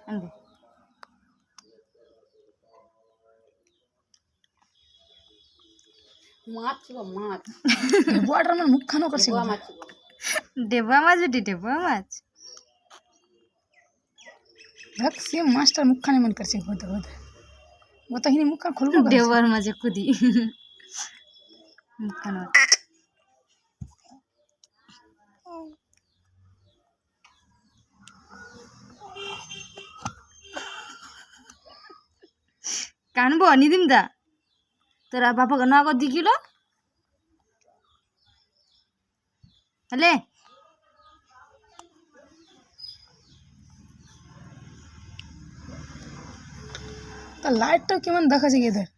আনবে মাছ মাছ বুয়াটার আমার মুখখানো করছে মাছ ডেবা মাছ বেটি ডেবা মাছ দেখ সে মাছটার মুখখানে মন করছে হতে হতে ও তো হিনি মুখখান খুলবো ডেবার মাঝে কুদি মুখখানো কানবো নিদিম দা তোরা বাপাকে নগদ দিকিল হলে তা লাইটটা কেমন দেখাচ্ছে এদের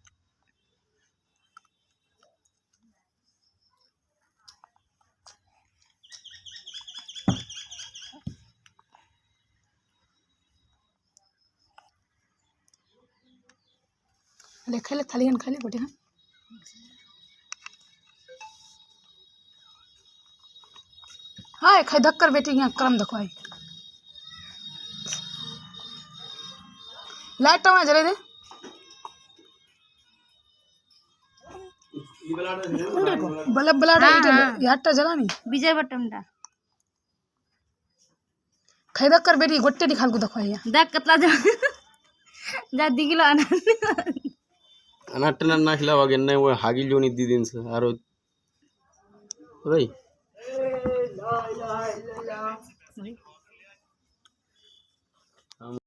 खाले थाली खाली गोटे हाँ हाय खाई धक्कर बेटी यहाँ क्रम देखो आई लाइट टाइम जले दे बल्ब बल्ब यारटा जला नहीं विजय बटमटा खाई धक्कर बेटी गोटे दी खाल को देखो आई देख कतला जा दिगिलो ಅನಟ್ಟನ ನಾಕಿಲವಾಗ ಎಣ್ಣೆ ಹಾಗಿಲ್ ಜೋನ್ ಇದ್ದಿದ್ದೀನಿ ಸರ್ ಯಾರು ಬೈ